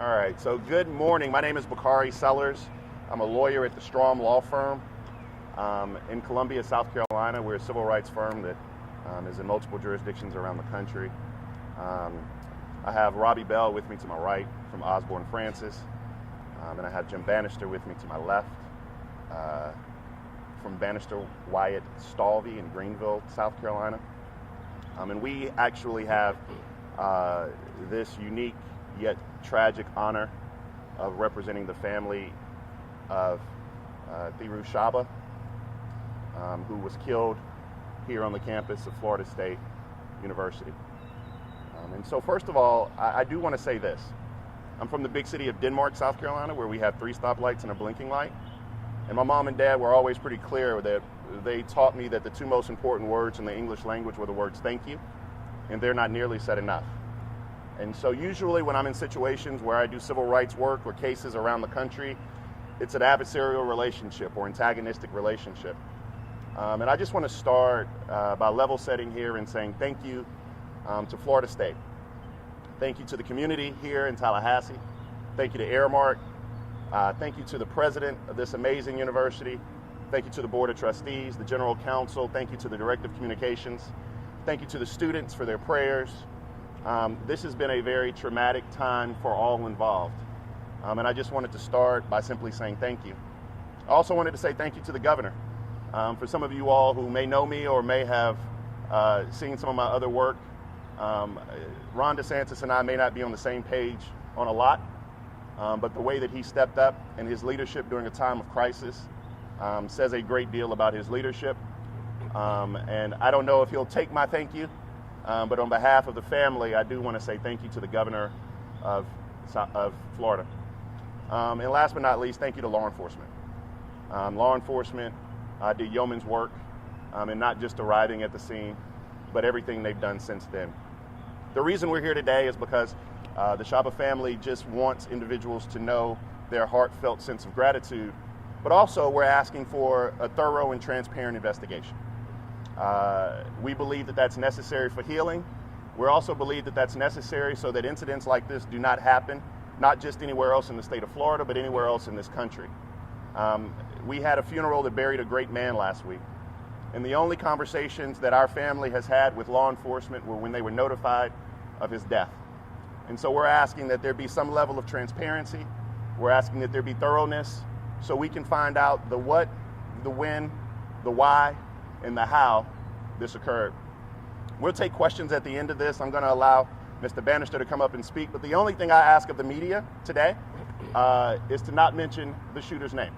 All right, so good morning. My name is Bakari Sellers. I'm a lawyer at the Strom Law Firm in Columbia, South Carolina. We're a civil rights firm that is in multiple jurisdictions around the country. I have Robbie Bell with me to my right from Osborne Francis, and I have Jim Bannister with me to my left from Bannister Wyatt Stalvey in Greenville, South Carolina. And we actually have this unique yet tragic honor of representing the family of Tiru Chabba, who was killed here on the campus of Florida State University. And so first of all, I do want to say this. I'm from the big city of Denmark, South Carolina, where we have 3 stoplights and a blinking light. And my mom and dad were always pretty clear that they taught me that the 2 most important words in the English language were the words thank you, and they're not nearly said enough. And so usually when I'm in situations where I do civil rights work or cases around the country, it's an adversarial relationship or antagonistic relationship. And I just want to start by level setting here and saying thank you to Florida State. Thank you to the community here in Tallahassee. Thank you to Aramark. Thank you to the president of this amazing university. Thank you to the Board of Trustees, the General Counsel. Thank you to the Director of Communications. Thank you to the students for their prayers. This has been a very traumatic time for all involved. And I just wanted to start by simply saying thank you. I also wanted to say thank you to the governor. For some of you all who may know me or may have seen some of my other work, Ron DeSantis and I may not be on the same page on a lot, but the way that he stepped up and his leadership during a time of crisis says a great deal about his leadership. And I don't know if he'll take my thank you, but on behalf of the family, I do want to say thank you to the governor of Florida. And last but not least, thank you to law enforcement. Law enforcement did yeoman's work, and not just arriving at the scene, but everything they've done since then. The reason we're here today is because the Chabba family just wants individuals to know their heartfelt sense of gratitude, but also we're asking for a thorough and transparent investigation. We believe that that's necessary for healing. We also believe that that's necessary so that incidents like this do not happen, not just anywhere else in the state of Florida, but anywhere else in this country. We had a funeral that buried a great man last week, and the only conversations that our family has had with law enforcement were when they were notified of his death. And so we're asking that there be some level of transparency. We're asking that there be thoroughness so we can find out the what, the when, the why, and the how this occurred. We'll take questions at the end of this. I'm going to allow Mr. Bannister to come up and speak, but the only thing I ask of the media today is to not mention the shooter's name.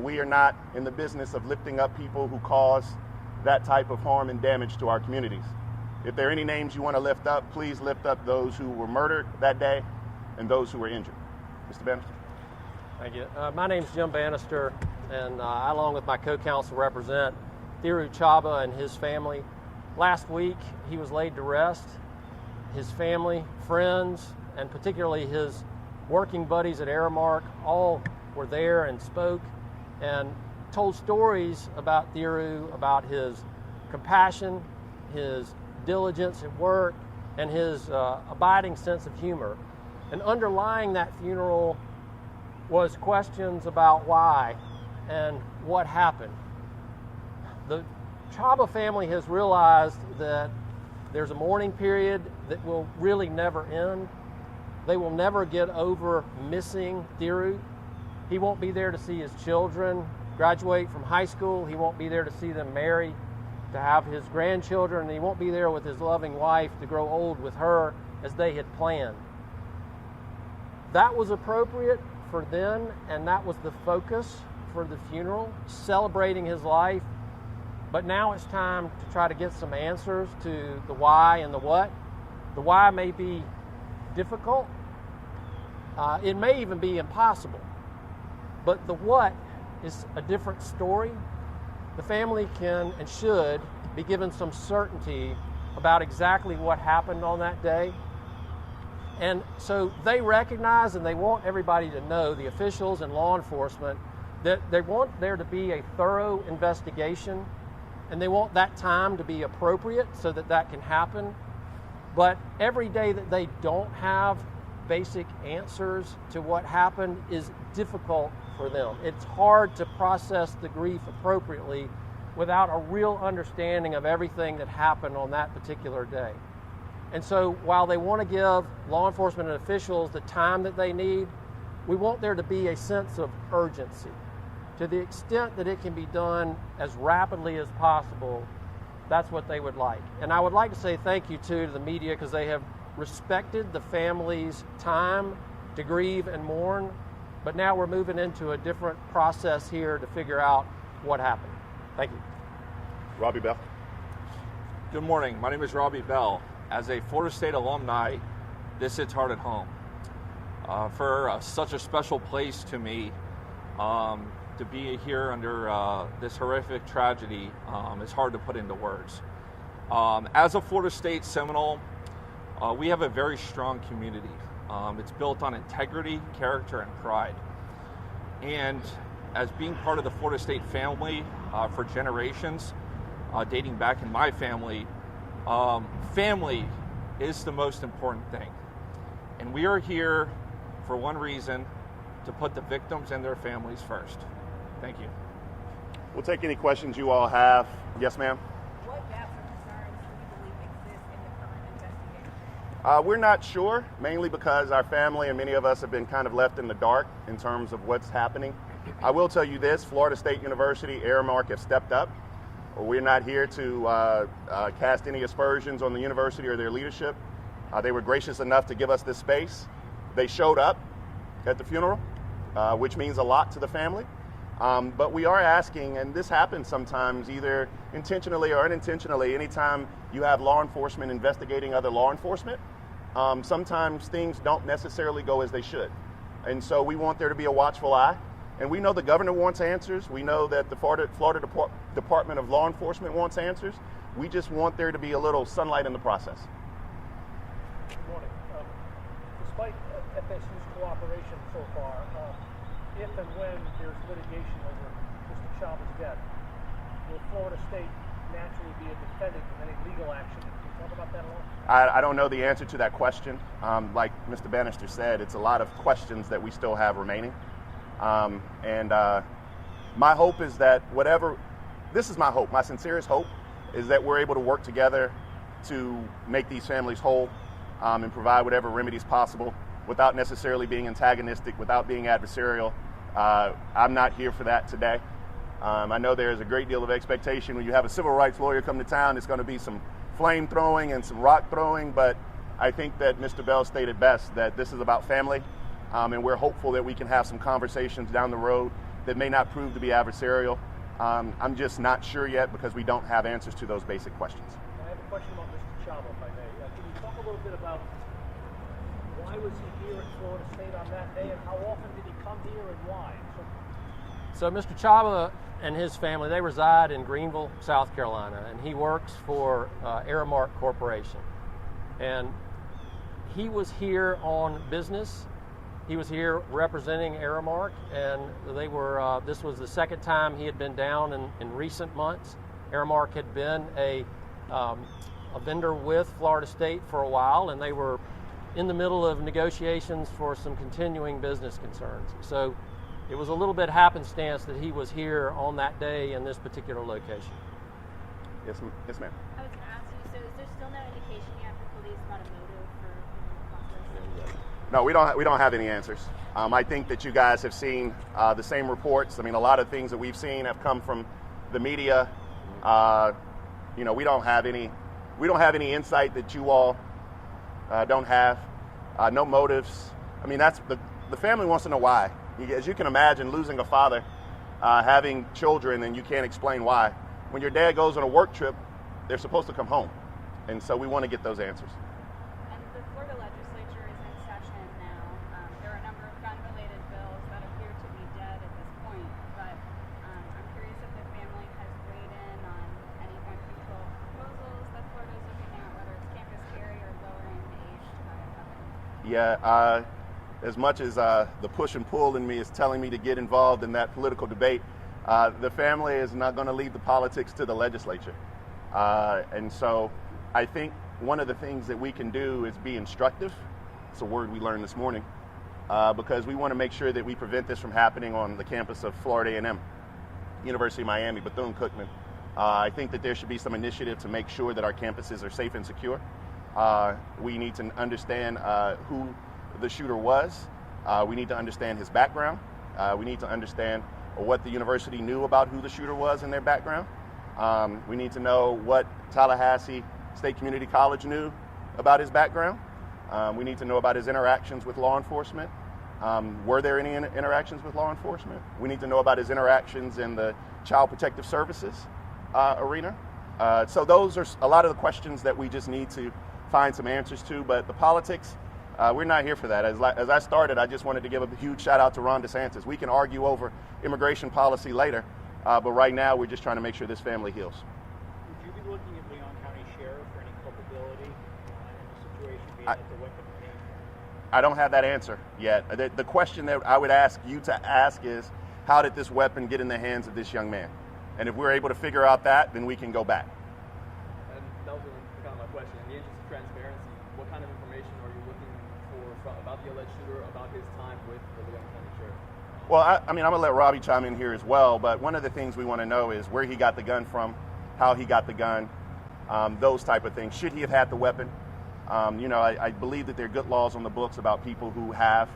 We are not in the business of lifting up people who cause that type of harm and damage to our communities. If there are any names you want to lift up, please lift up those who were murdered that day and those who were injured. Mr. Bannister. Thank you. My name is Jim Bannister, and I, along with my co-counsel, represent Tiru Chabba and his family. Last week, he was laid to rest. His family, friends, and particularly his working buddies at Aramark all were there and spoke and told stories about Tiru, about his compassion, his diligence at work, and his abiding sense of humor. And underlying that funeral was questions about why and what happened. The Chabba family has realized that there's a mourning period that will really never end. They will never get over missing Tiru. He won't be there to see his children graduate from high school. He won't be there to see them marry, to have his grandchildren, and he won't be there with his loving wife to grow old with her as they had planned. That was appropriate for then, and that was the focus for the funeral, celebrating his life. But now it's time to try to get some answers to the why and the what. The why may be difficult. It may even be impossible. But the what is a different story. The family can and should be given some certainty about exactly what happened on that day. And so they recognize and they want everybody to know, the officials and law enforcement, that they want there to be a thorough investigation, and they want that time to be appropriate so that that can happen. But every day that they don't have basic answers to what happened is difficult for them. It's hard to process the grief appropriately without a real understanding of everything that happened on that particular day. And so while they want to give law enforcement and officials the time that they need, we want there to be a sense of urgency. To the extent that it can be done as rapidly as possible, that's what they would like. And I would like to say thank you too to the media, because they have respected the family's time to grieve and mourn, but now we're moving into a different process here to figure out what happened. Thank you. Robbie Bell. Good morning. My name is Robbie Bell. As a Florida State alumni, this hits hard at home. For such a special place to me, to be here under this horrific tragedy is hard to put into words. As a Florida State Seminole, we have a very strong community. It's built on integrity, character, and pride. And as being part of the Florida State family for generations, dating back in my family, family is the most important thing. And we are here for one reason, to put the victims and their families first. Thank you. We'll take any questions you all have. Yes, ma'am? What gaps or concerns do you believe exist in the current investigation? We're not sure, mainly because our family and many of us have been kind of left in the dark in terms of what's happening. I will tell you this, Florida State University, Aramark have stepped up. We're not here to cast any aspersions on the university or their leadership. They were gracious enough to give us this space. They showed up at the funeral, which means a lot to the family. But we are asking, and this happens sometimes either intentionally or unintentionally, anytime you have law enforcement investigating other law enforcement, sometimes things don't necessarily go as they should. And so we want there to be a watchful eye. And we know the governor wants answers. We know that the Florida Department of Law Enforcement wants answers. We just want there to be a little sunlight in the process. Good morning. Despite FSU's cooperation so far, if and when there's litigation over Mr. Chabba's death, will Florida State naturally be a defendant in any legal action? Can you talk about that at all? I don't know the answer to that question. Like Mr. Bannister said, it's a lot of questions that we still have remaining. My hope is that this is my hope, my sincerest hope, is that we're able to work together to make these families whole and provide whatever remedies possible without necessarily being antagonistic, without being adversarial. I'm not here for that today. I know there's a great deal of expectation when you have a civil rights lawyer come to town. There's going to be some flame throwing and some rock throwing, but I think that Mr. Bell stated best that this is about family, and we're hopeful that we can have some conversations down the road that may not prove to be adversarial. I'm just not sure yet because we don't have answers to those basic questions. I have a question about Mr. Chabba, if I may. Can you talk a little bit about why was he here at Florida State on that day, and how often did he come here and why? So Mr. Chabba and his family, they reside in Greenville, South Carolina, and he works for Aramark Corporation. And he was here on business. He was here representing Aramark, and they were. This was the second time he had been down in recent months. Aramark had been a vendor with Florida State for a while, and they were in the middle of negotiations for some continuing business concerns. So it was a little bit happenstance that he was here on that day in this particular location. Yes, ma'am. I was going to ask you, so is there still no indication yet for police about a motive for the process? No, we don't have any answers. I think that you guys have seen the same reports. I mean, a lot of things that we've seen have come from the media. We don't have any insight that you all don't have. No motives. I mean, that's the family wants to know why. As you can imagine, losing a father, having children, and you can't explain why. When your dad goes on a work trip, they're supposed to come home, and so we want to get those answers. And the Florida legislature is in session now. There are a number of gun-related bills that appear to be dead at this point, but I'm curious if the family has weighed in on any gun control proposals that Florida is looking at, whether it's campus carry or lowering the age to buy a weapon. Yeah, as much as the push and pull in me is telling me to get involved in that political debate, the family is not going to leave the politics to the legislature. And so I think one of the things that we can do is be instructive It's a word we learned this morning, because we want to make sure that we prevent this from happening on the campus of Florida A&M, University of Miami, Bethune-Cookman. I think that there should be some initiative to make sure that our campuses are safe and secure. We need to understand who the shooter was. We need to understand his background. We need to understand what the university knew about who the shooter was in their background. We need to know what Tallahassee State Community College knew about his background. We need to know about his interactions with law enforcement. Were there any interactions with law enforcement? We need to know about his interactions in the Child Protective Services arena. So those are a lot of the questions that we just need to find some answers to. But the politics, we're not here for that. As I started, I just wanted to give a huge shout out to Ron DeSantis. We can argue over immigration policy later, but right now we're just trying to make sure this family heals. Would you be looking at Leon County Sheriff for any culpability in the situation being that the weapon came from? I don't have that answer yet. The question that I would ask you to ask is, how did this weapon get in the hands of this young man? And if we're able to figure out that, then we can go back. And that was kind of my question. In the interest of transparency, what kind of information are you looking for about the alleged shooter, about his time with the Leon County Sheriff? Well, I'm going to let Robbie chime in here as well, but one of the things we want to know is where he got the gun from, how he got the gun, those type of things. Should he have had the weapon? I believe that there are good laws on the books about people who have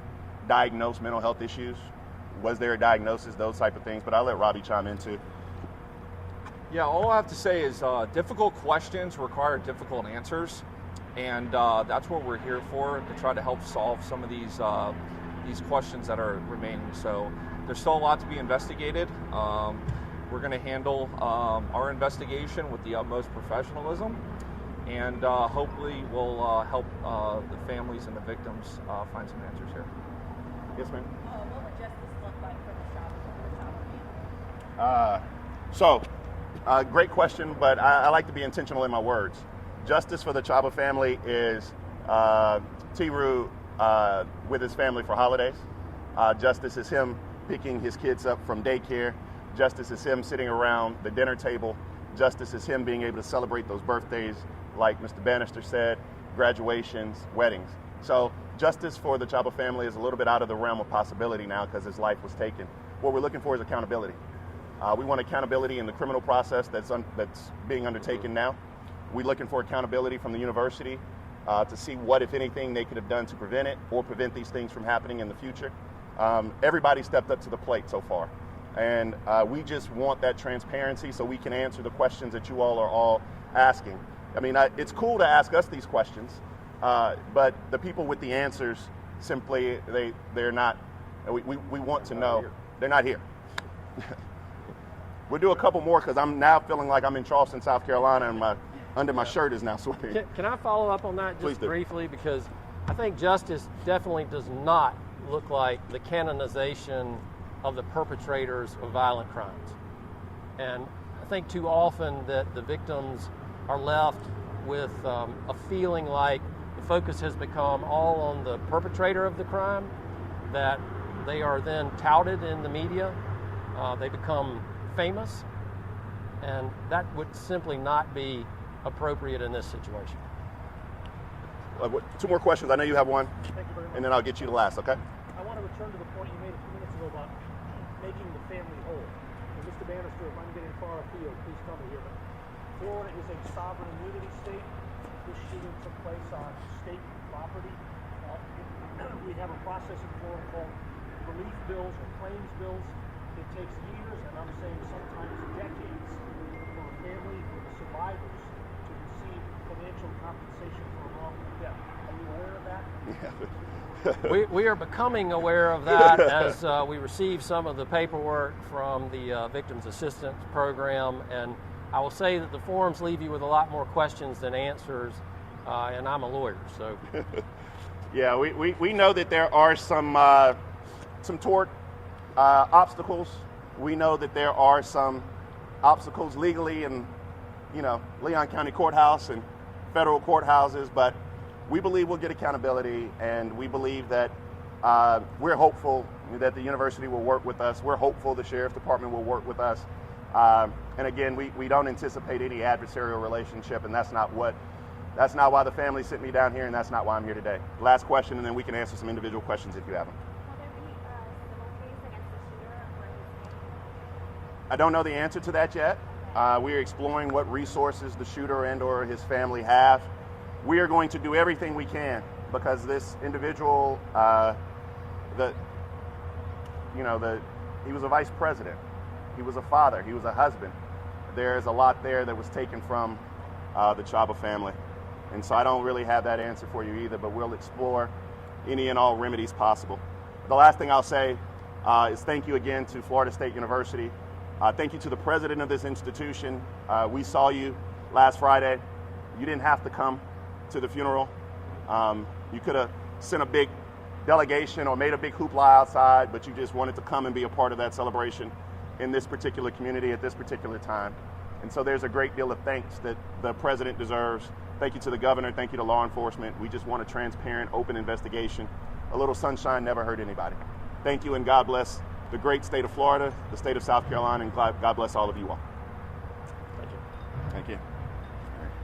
diagnosed mental health issues. Was there a diagnosis, those type of things, but I'll let Robbie chime in too. Yeah, all I have to say is difficult questions require difficult answers, and that's what we're here for, to try to help solve some of these questions that are remaining. So there's still a lot to be investigated. We're going to handle our investigation with the utmost professionalism, and hopefully we'll help the families and the victims find some answers here. Yes, ma'am. What would justice look like for the Chabba family? Great question, but I like to be intentional in my words. Justice for the Chabba family is Tiru with his family for holidays. Justice is him picking his kids up from daycare. Justice is him sitting around the dinner table. Justice is him being able to celebrate those birthdays, like Mr. Bannister said, graduations, weddings. So justice for the Chabba family is a little bit out of the realm of possibility now because his life was taken. What we're looking for is accountability. We want accountability in the criminal process that's being undertaken now. We're looking for accountability from the university to see what, if anything, they could have done to prevent it or prevent these things from happening in the future. Everybody stepped up to the plate so far. And we just want that transparency so we can answer the questions that you all are all asking. I mean, it's cool to ask us these questions, but the people with the answers simply, they're not, we want to know, they're not here. We'll do a couple more because I'm now feeling like I'm in Charleston, South Carolina, and under my shirt is now sweating. Can I follow up on that just briefly? Because I think justice definitely does not look like the canonization of the perpetrators of violent crimes. And I think too often that the victims are left with a feeling like the focus has become all on the perpetrator of the crime, that they are then touted in the media, they become famous, and that would simply not be appropriate in this situation. Two more questions. I know you have one. Thank you very much. And then I'll get you the last, okay? I want to return to the point you made a few minutes ago about making the family whole. And Mr. Bannister, if I'm getting far afield, please tell me here. But Florida is a sovereign immunity state. This shooting took place on state property. We have a process in Florida called relief bills or claims bills. It takes years, and I'm saying sometimes decades, for a family, for the survivors, to receive financial compensation for a wrongful death. Are you aware of that? We are becoming aware of that as we receive some of the paperwork from the Victims Assistance Program, and I will say that the forms leave you with a lot more questions than answers, and I'm a lawyer, so. Yeah, we know that there are some tort obstacles. We know that there are some obstacles legally in, Leon County Courthouse and federal courthouses, but we believe we'll get accountability, and we believe that we're hopeful that the university will work with us. We're hopeful the Sheriff's Department will work with us. And again, we don't anticipate any adversarial relationship, and that's not what That's not why the family sent me down here, and that's not why I'm here today. Last question, and then we can answer some individual questions if you have them. Will there be a civil case against the shooter or his family? I don't know the answer to that yet. We are exploring what resources the shooter and or his family have. We are going to do everything we can because this individual, he was a vice president. He was a father. He was a husband. There's a lot there that was taken from the Chabba family. And so I don't really have that answer for you either, but we'll explore any and all remedies possible. The last thing I'll say is thank you again to Florida State University. Thank you to the president of this institution. We saw you last Friday. You didn't have to come to the funeral. You could have sent a big delegation or made a big hoopla outside, but you just wanted to come and be a part of that celebration in this particular community at this particular time. And so there's a great deal of thanks that the president deserves. Thank you to the governor. Thank you to law enforcement. We just want a transparent, open investigation. A little sunshine never hurt anybody. Thank you, and God bless the great state of Florida, the state of South Carolina, and God bless all of you all. Thank you. Thank you.